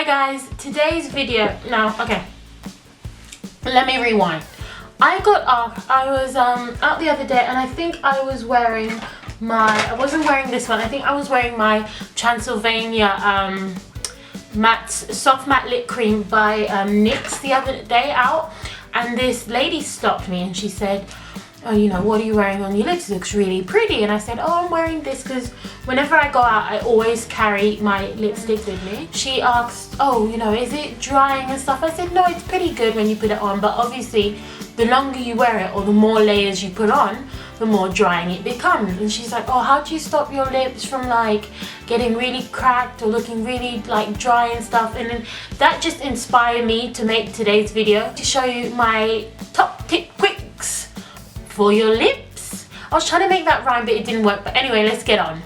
guys, today's video, okay, let me rewind. I was out the other day and I think I was wearing I wasn't wearing this one, I think I was wearing my Transylvania soft matte lip cream by NYX the other day out, and this lady stopped me and she said, oh, you know, what are you wearing on your lips? It looks really pretty. And I said, oh, I'm wearing this because whenever I go out, I always carry my lipstick with me. She asked, oh, you know, is it drying and stuff? I said, no, it's pretty good when you put it on, but obviously the longer you wear it or the more layers you put on, the more drying it becomes. And she's like, oh, how do you stop your lips from like getting really cracked or looking really like dry and stuff? And then that just inspired me to make today's video to show you my top tip quicks for your lips. I was trying to make that rhyme, but it didn't work. But anyway, let's get on.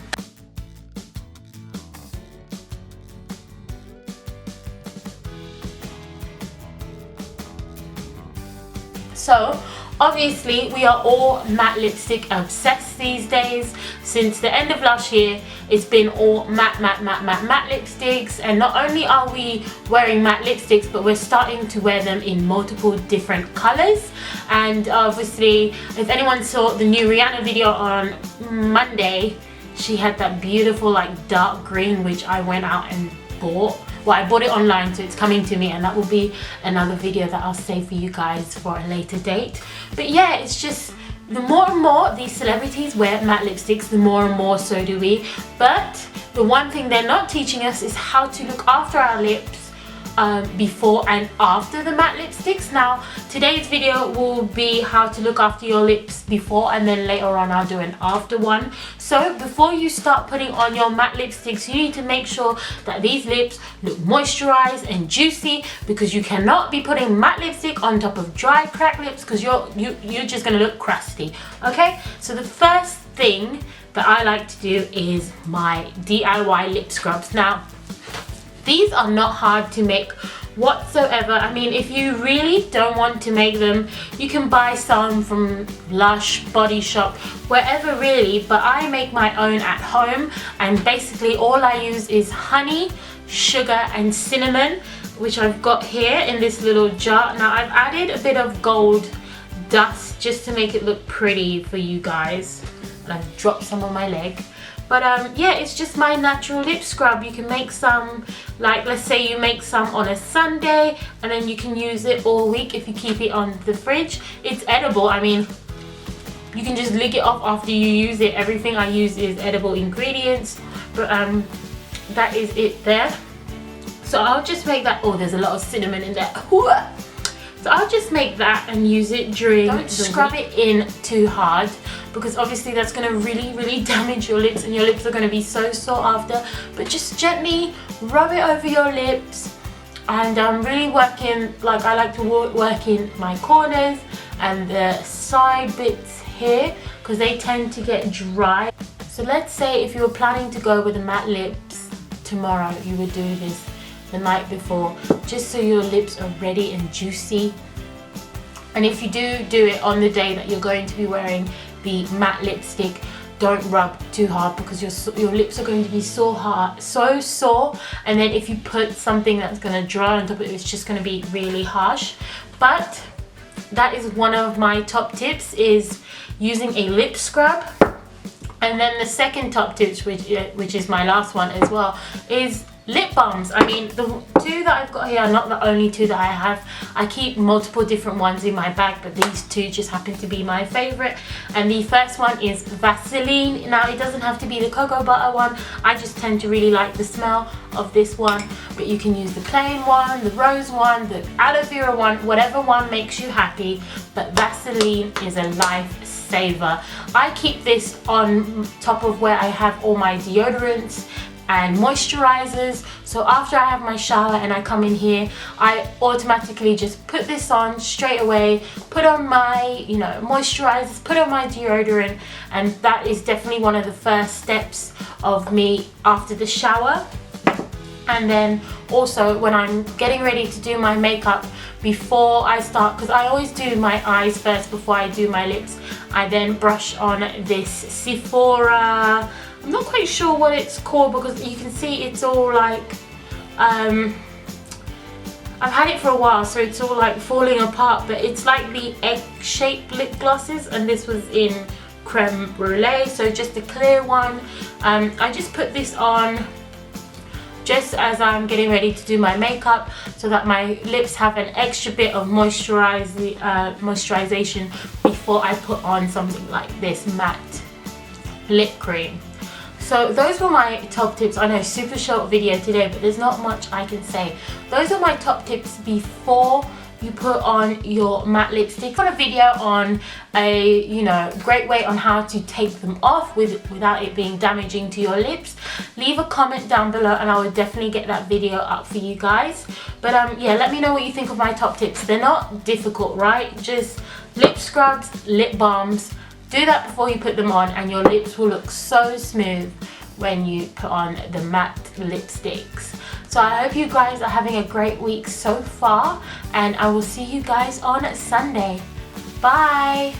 So obviously we are all matte lipstick obsessed these days. Since the end of last year, it's been all matte lipsticks, and not only are we wearing matte lipsticks, but we're starting to wear them in multiple different colors. And obviously, if anyone saw the new Rihanna video on Monday, she had that beautiful like dark green, which I went out and bought. Well, I bought it online, so it's coming to me, and that will be another video that I'll save for you guys for a later date. But yeah, it's just the more and more these celebrities wear matte lipsticks, the more and more so do we. But the one thing they're not teaching us is how to look after our lips before and after the matte lipsticks. Now, today's video will be how to look after your lips before, and then later on I'll do an after one. So before you start putting on your matte lipsticks, you need to make sure that these lips look moisturized and juicy, because you cannot be putting matte lipstick on top of dry cracked lips, because you're just gonna look crusty. Okay, so the first thing that I like to do is my DIY lip scrubs. Now, these are not hard to make whatsoever. I mean, if you really don't want to make them, you can buy some from Lush, Body Shop, wherever really, but I make my own at home, and basically all I use is honey, sugar and cinnamon, which I've got here in this little jar. Now I've added a bit of gold dust just to make it look pretty for you guys, and I've dropped some on my leg. But yeah, it's just my natural lip scrub. You can make some, like let's say you make some on a Sunday, and then you can use it all week if you keep it on the fridge. It's edible. I mean, you can just lick it off after you use it. Everything I use is edible ingredients. But that is it there. So I'll just make that. Oh, there's a lot of cinnamon in there. So I'll just make that and use it during the week. Don't scrub it in too hard, because obviously that's going to really damage your lips, and your lips are going to be so sore after. But just gently rub it over your lips, and really working, like I like to work in my corners and the side bits here, because they tend to get dry. So let's say if you were planning to go with the matte lips tomorrow, you would do this the night before, just so your lips are ready and juicy. And if you do it on the day that you're going to be wearing the matte lipstick, don't rub too hard, because your lips are going to be so sore, and then if you put something that's going to dry on top of it, it's just going to be really harsh. But that is one of my top tips, is using a lip scrub. And then the second top tips, which is my last one as well, is lip balms. I mean, the two that I've got here are not the only two that I have. I keep multiple different ones in my bag, but these two just happen to be my favorite. And the first one is Vaseline. Now, it doesn't have to be the cocoa butter one. I just tend to really like the smell of this one, but you can use the plain one, the rose one, the aloe vera one, whatever one makes you happy. But Vaseline is a lifesaver. I keep this on top of where I have all my deodorants and moisturizers. So after I have my shower and I come in here, I automatically just put this on straight away, put on my, you know, moisturizers, put on my deodorant, and that is definitely one of the first steps of me after the shower. And then also when I'm getting ready to do my makeup, before I start, because I always do my eyes first before I do my lips, I then brush on this Sephora, I'm not quite sure what it's called, because you can see it's all like I've had it for a while, so it's all like falling apart, but it's like the egg-shaped lip glosses, and this was in creme brulee, so just a clear one. I just put this on just as I'm getting ready to do my makeup, so that my lips have an extra bit of moisturization before I put on something like this matte lip cream. So those were my top tips. I know, super short video today, but there's not much I can say. Those are my top tips before you put on your matte lipstick. I want a video on a, you know, great way on how to take them off without it being damaging to your lips. Leave a comment down below and I will definitely get that video up for you guys. But yeah, let me know what you think of my top tips. They're not difficult, right? Just lip scrubs, lip balms. Do that before you put them on and your lips will look so smooth when you put on the matte lipsticks. So I hope you guys are having a great week so far, and I will see you guys on Sunday. Bye!